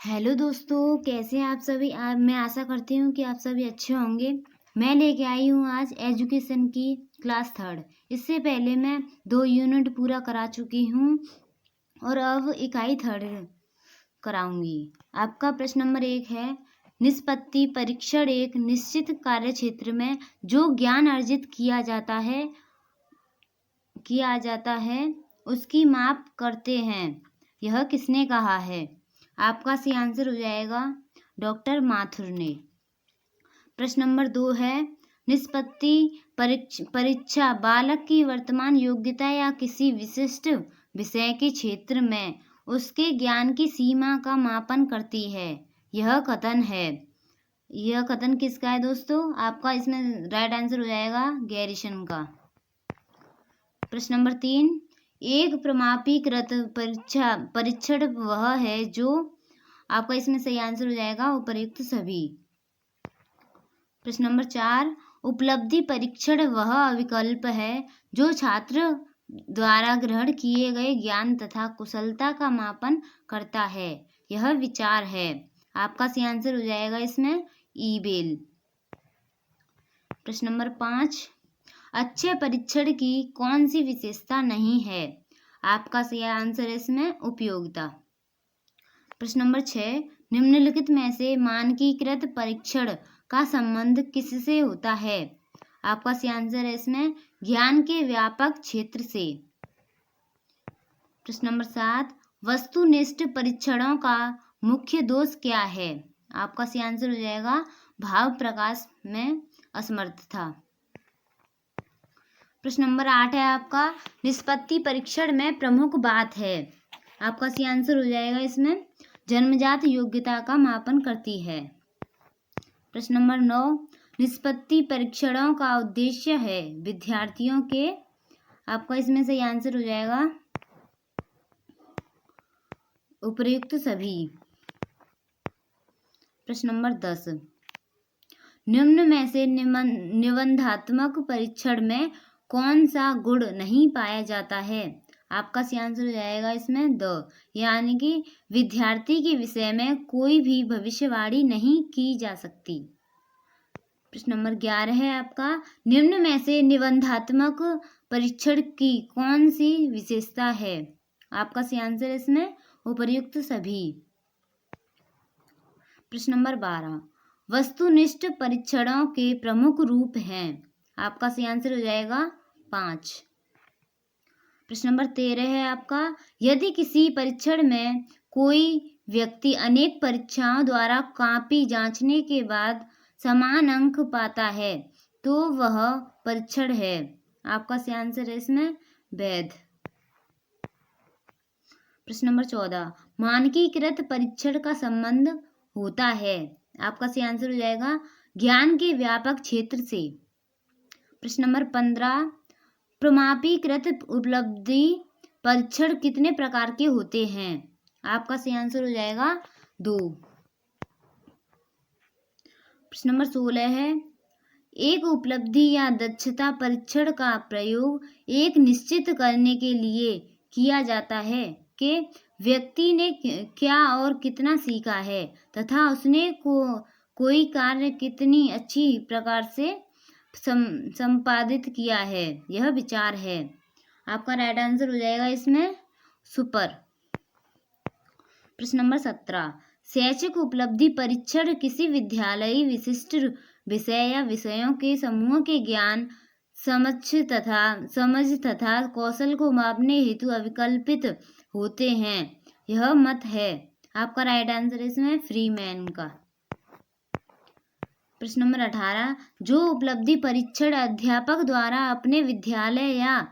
Hello दोस्तों, कैसे हैं आप सभी। मैं आशा करती हूँ कि आप सभी अच्छे होंगे। मैं लेके आई हूँ आज एजुकेशन की क्लास 3rd। इससे पहले मैं 2 यूनिट पूरा करा चुकी हूँ और अब इकाई 3rd कराऊंगी। आपका प्रश्न नंबर 1 है, निष्पत्ति परीक्षण एक निश्चित कार्यक्षेत्र में जो ज्ञान अर्जित किया जाता है उसकी माप करते हैं। यह किसने कहा है? आपका सी आंसर हो जाएगा डॉक्टर माथुर ने। प्रश्न नंबर 2 है, निष्पत्ति परीक्षा बालक की वर्तमान योग्यता या किसी विशिष्ट विषय के क्षेत्र में उसके ज्ञान की सीमा का मापन करती है। यह कथन किसका है दोस्तों? आपका इसमें राइट आंसर हो जाएगा गैरिसन का। प्रश्न नंबर 3, एक प्रमाणीकृत परीक्षण वह है जो, आपका इसमें सही आंसर हो जाएगा उपर्युक्त सभी। प्रश्न नंबर 4, उपलब्धि परीक्षण वह विकल्प है जो छात्र द्वारा ग्रहण किए गए ज्ञान तथा कुशलता का मापन करता है। यह विचार है। आपका सही आंसर हो जाएगा इसमें ईबेल। प्रश्न नंबर 5, अच्छे परीक्षण की कौन सी विशेषता नहीं है? आपका सही आंसर इसमें उपयोगिता। प्रश्न नंबर 6, निम्नलिखित में से मानकीकृत परीक्षण का संबंध किससे होता है? आपका सही आंसर है इसमें ज्ञान के व्यापक क्षेत्र से। प्रश्न नंबर 7, वस्तुनिष्ठ परीक्षणों का मुख्य दोष क्या है? आपका सही आंसर हो जाएगा भाव प्रकाश में असमर्थता। प्रश्न नंबर 8 है आपका, निष्पत्ति परीक्षण में प्रमुख बात है। आपका सही आंसर हो जाएगा इसमें जन्मजात योग्यता का मापन करती है। प्रश्न नंबर 9, निष्पत्ति परीक्षणों का उद्देश्य है विद्यार्थियों के, आपका इसमें सही आंसर हो जाएगा उपर्युक्त सभी। प्रश्न नंबर 10, निम्न में से निबंधात्मक परीक्षण में कौन सा गुण नहीं पाया जाता है? आपका सही आंसर हो जाएगा इसमें यानी कि विद्यार्थी के विषय में कोई भी भविष्यवाणी नहीं की जा सकती। प्रश्न नंबर 11 है आपका, निम्न में से निबंधात्मक परीक्षण की कौन सी विशेषता है? आपका सही आंसर इसमें उपर्युक्त सभी। प्रश्न नंबर 12, वस्तुनिष्ठ परीक्षणों के प्रमुख रूप हैं। आपका सही आंसर हो जाएगा 5। प्रश्न नंबर 13 है आपका, यदि किसी परीक्षण में कोई व्यक्ति अनेक परीक्षाओं द्वारा कॉपी जांचने के बाद समान अंक पाता है तो वह परीक्षण है। आपका सही आंसर है इसमें वैध। प्रश्न नंबर 14, मानकीकृत परीक्षण का संबंध होता है। आपका सही आंसर हो जाएगा ज्ञान के व्यापक क्षेत्र से। प्रश्न नंबर 15, प्रमाणीकृत उपलब्धि परीक्षण कितने प्रकार के होते हैं? आपका सही आंसर हो जाएगा 2। प्रश्न नंबर 16 है, एक उपलब्धि या दक्षता परीक्षण का प्रयोग एक निश्चित करने के लिए किया जाता है कि व्यक्ति ने क्या और कितना सीखा है तथा उसने कोई कार्य कितनी अच्छी प्रकार से संपादित किया है। यह विचार है। आपका राइट आंसर हो जाएगा इसमें सुपर। प्रश्न नंबर 17, शैक्षिक उपलब्धि परीक्षण किसी विद्यालयी विशिष्ट विषय या विषयों के समूह के ज्ञान समझ तथा कौशल को मापने हेतु अविकल्पित होते हैं। यह मत है। आपका राइट आंसर इसमें फ्रीमैन का। प्रश्न नंबर 18, जो उपलब्धि परीक्षण अध्यापक द्वारा अपने विद्यालय या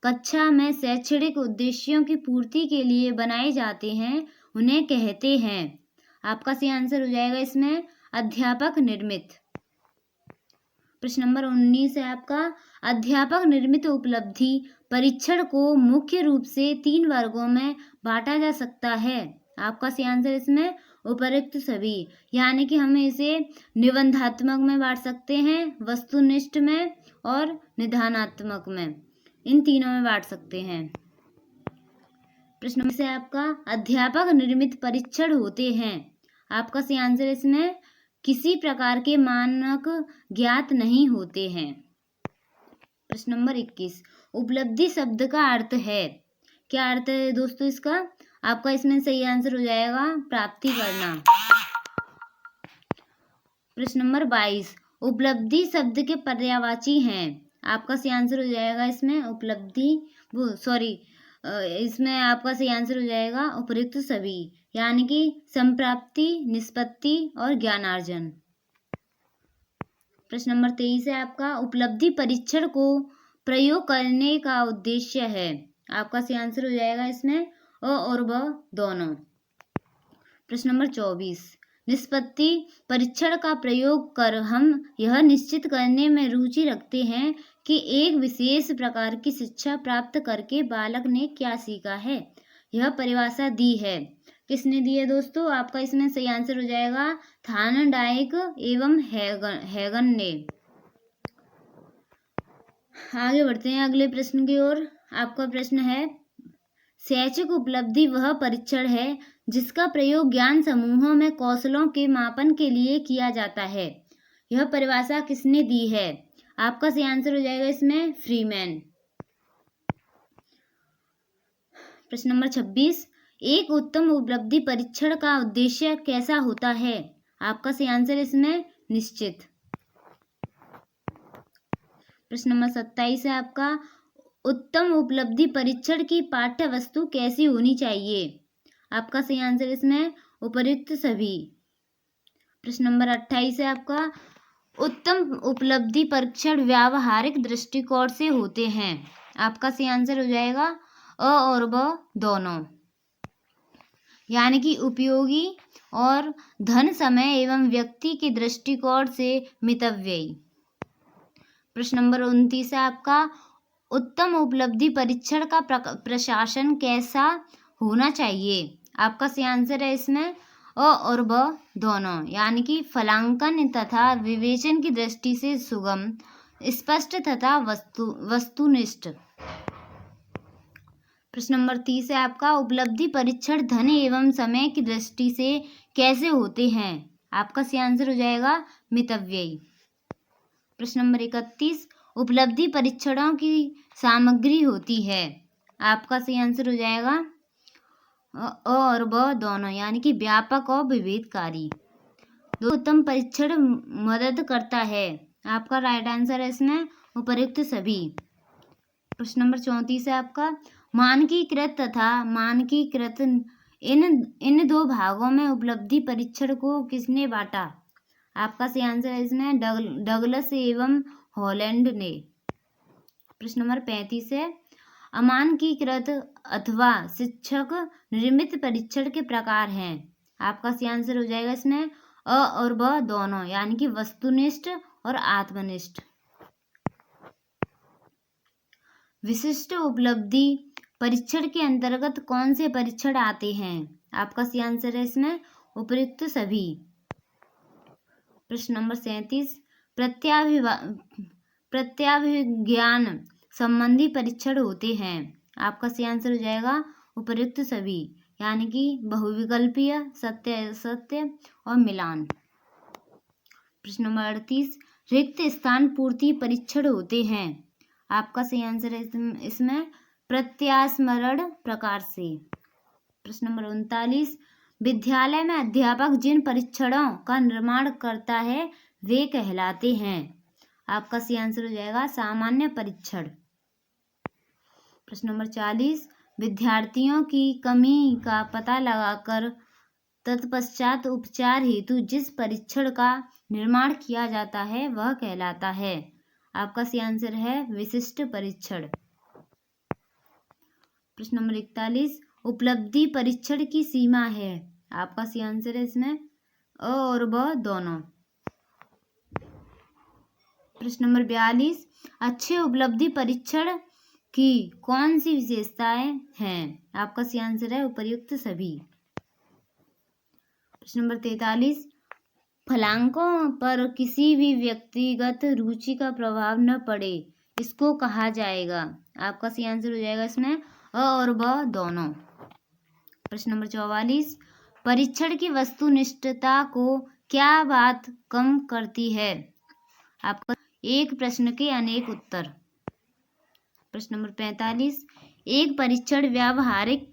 कक्षा में शैक्षणिक उद्देश्यों की पूर्ति के लिए बनाए जाते हैं उन्हें कहते हैं। आपका सही आंसर हो जाएगा इसमें अध्यापक निर्मित। प्रश्न नंबर 19 है आपका, अध्यापक निर्मित उपलब्धि परीक्षण को मुख्य रूप से 3 वर्गों में बांटा जा सकता है। आपका सही आंसर इसमें उपर्युक्त सभी, यानी कि हम इसे निबंधात्मक में बांट सकते हैं, वस्तुनिष्ठ में और निधानात्मक में, इन तीनों में बांट सकते हैं। प्रश्न से आपका, अध्यापक निर्मित परीक्षण होते हैं आपका सही आंसर इसमें किसी प्रकार के मानक ज्ञात नहीं होते हैं। प्रश्न नंबर 21, उपलब्धि शब्द का अर्थ है। क्या अर्थ है दोस्तों इसका? आपका इसमें सही आंसर हो जाएगा प्राप्ति करना। प्रश्न नंबर 22, उपलब्धि शब्द के पर्यायवाची हैं। आपका सही आंसर हो जाएगा इसमें उपलब्धि इसमें आपका सही आंसर हो जाएगा उपयुक्त सभी, यानी कि संप्राप्ति, निष्पत्ति और ज्ञानार्जन। प्रश्न नंबर 23 है आपका, उपलब्धि परीक्षण को प्रयोग करने का उद्देश्य है। आपका सही आंसर हो जाएगा इसमें अ और ब दोनों। प्रश्न नंबर 24, निष्पत्ति परीक्षण का प्रयोग कर हम यह निश्चित करने में रुचि रखते हैं कि एक विशेष प्रकार की शिक्षा प्राप्त करके बालक ने क्या सीखा है। यह परिभाषा दी है। किसने दी है दोस्तों? आपका इसमें सही आंसर हो जाएगा थार्नडाइक एवं हैगन ने। आगे बढ़ते हैं अगले प्रश्न की ओर। आपका प्रश्न है, शैक्षिक उपलब्धि वह परीक्षण है जिसका प्रयोग ज्ञान समूहों में कौशलों के मापन के लिए किया जाता है। यह परिभाषा किसने दी है? आपका सही आंसर हो जाएगा इसमें फ्रीमैन। प्रश्न नंबर 26, एक उत्तम उपलब्धि परीक्षण का उद्देश्य कैसा होता है? आपका सही आंसर इसमें निश्चित। प्रश्न नंबर 27 है आपका, उत्तम उपलब्धि परीक्षण की पाठ्य वस्तु कैसी होनी चाहिए? आपका सही आंसर इसमें उपर्युक्त सभी। प्रश्न नंबर 28 है आपका, उत्तम उपलब्धि परीक्षण व्यावहारिक दृष्टिकोण से होते हैं। आपका सही आंसर हो जाएगा अ और ब दोनों, यानी कि उपयोगी और धन, समय एवं व्यक्ति के दृष्टिकोण से मितव्ययी। प्रश्न नंबर 29 है आपका, उत्तम उपलब्धि परीक्षण का प्रशासन कैसा होना चाहिए? आपका सही आंसर है इसमें अ और ब दोनों, यानी कि फलांकन तथा विवेचन की दृष्टि से सुगम, स्पष्ट तथा वस्तुनिष्ठ। प्रश्न नंबर 30 है आपका, उपलब्धि परीक्षण धन एवं समय की दृष्टि से कैसे होते हैं? आपका सही आंसर हो जाएगा मितव्ययी। प्रश्न नंबर 31, उपलब्धि परीक्षणों की सामग्री होती है। आपका सही आंसर हो जाएगा अ और ब दोनों, यानी कि व्यापक और विभेदकारी। उत्तम परीक्षण मदद करता है। आपका राइट आंसर है इसमें उपर्युक्त सभी। प्रश्न नंबर 34 है आपका, मानकीकृत तथा मानकीकृत इन दो भागों में उपलब्धि परीक्षण को किसने बांटा? आपका सही आंसर है इसमें डगलस एवं हॉलैंड ने। प्रश्न नंबर 35 है, अमानकीकृत अथवा शिक्षक निर्मित परीक्षण के प्रकार हैं। आपका सही आंसर हो जाएगा इसमें अ और ब दोनों, यानी कि वस्तुनिष्ठ और आत्मनिष्ठ। विशिष्ट उपलब्धि परीक्षण के अंतर्गत कौन से परीक्षण आते हैं? आपका सही आंसर है इसमें उपर्युक्त सभी। प्रश्न नंबर 37, प्रत्याभिज्ञान संबंधी परीक्षण होते हैं। आपका सही आंसर हो जाएगा उपर्युक्त सभी, यानी कि बहुविकल्पीय, सत्य असत्य और मिलान। प्रश्न नंबर 38, रिक्त स्थान पूर्ति परीक्षण होते हैं। आपका सही आंसर है इसमें प्रत्यास्मरण प्रकार से। प्रश्न नंबर 39, विद्यालय में अध्यापक जिन परीक्षणों का निर्माण करता है वे कहलाते हैं। आपका सही आंसर हो जाएगा सामान्य परीक्षण। प्रश्न नंबर 40, विद्यार्थियों की कमी का पता लगाकर तत्पश्चात उपचार हेतु जिस परीक्षण का निर्माण किया जाता है वह कहलाता है। आपका सही आंसर है विशिष्ट परीक्षण। प्रश्न नंबर 41, उपलब्धि परीक्षण की सीमा है। आपका सही आंसर है इसमें अ और ब दोनों। प्रश्न नंबर 42, अच्छे उपलब्धि परीक्षण की कौन सी विशेषताएं हैं? आपका सही आंसर है उपर्युक्त सभी। प्रश्न नंबर 43, फलांकों पर किसी भी व्यक्तिगत रुचि का प्रभाव न पड़े इसको कहा जाएगा। आपका सही आंसर हो जाएगा इसमें अ और ब दोनों। प्रश्न नंबर 44, परीक्षण की वस्तुनिष्ठता को क्या बात कम करती है? आपका एक प्रश्न के अनेक उत्तर। प्रश्न नंबर 45, एक परीक्षण व्यावहारिक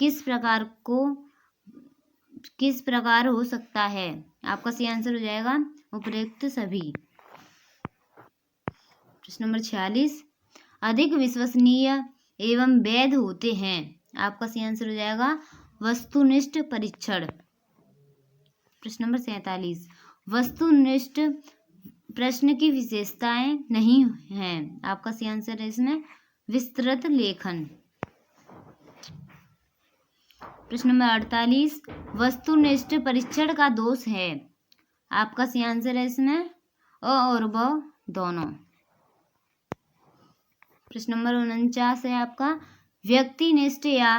किस प्रकार हो सकता है? आपका सही आंसर हो जाएगा उपर्युक्त सभी। प्रश्न नंबर 46, अधिक विश्वसनीय एवं वैध होते हैं। आपका सही आंसर हो जाएगा वस्तुनिष्ठ परीक्षण। प्रश्न नंबर 47, वस्तुनिष्ठ प्रश्न की विशेषताएं नहीं हैं। आपका सही आंसर है इसमें विस्तृत लेखन। प्रश्न नंबर 48, वस्तुनिष्ठ परीक्षण का दोष है। आपका सही आंसर है इसमें अ और ब दोनों। प्रश्न नंबर 49 है आपका व्यक्तिनिष्ठ या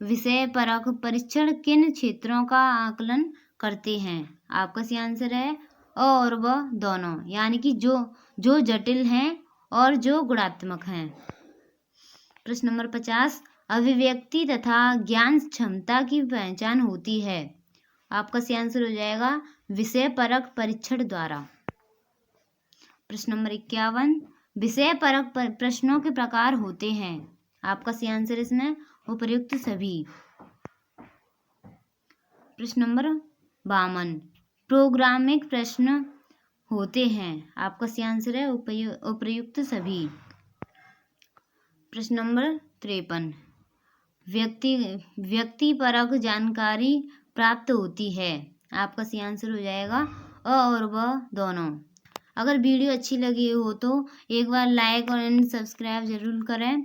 विषय परक परीक्षण किन क्षेत्रों का आकलन करते हैं? आपका सही आंसर है अ और ब दोनों, यानी कि जो जटिल हैं और जो गुणात्मक हैं। प्रश्न नंबर 50, अभिव्यक्ति तथा ज्ञान क्षमता की पहचान होती है। आपका सही आंसर हो जाएगा विषय परक परीक्षण द्वारा। प्रश्न नंबर 51, विषय परक प्रश्नों के प्रकार होते हैं। आपका सही आंसर इसमें उपर्युक्त सभी। प्रश्न नंबर 52, प्रोग्रामिक प्रश्न होते हैं। आपका सही आंसर है उपर्युक्त सभी। प्रश्न नंबर 53, व्यक्ति परक जानकारी प्राप्त होती है। आपका सही आंसर हो जाएगा अ और ब दोनों। अगर वीडियो अच्छी लगी हो तो एक बार लाइक और सब्सक्राइब जरूर करें।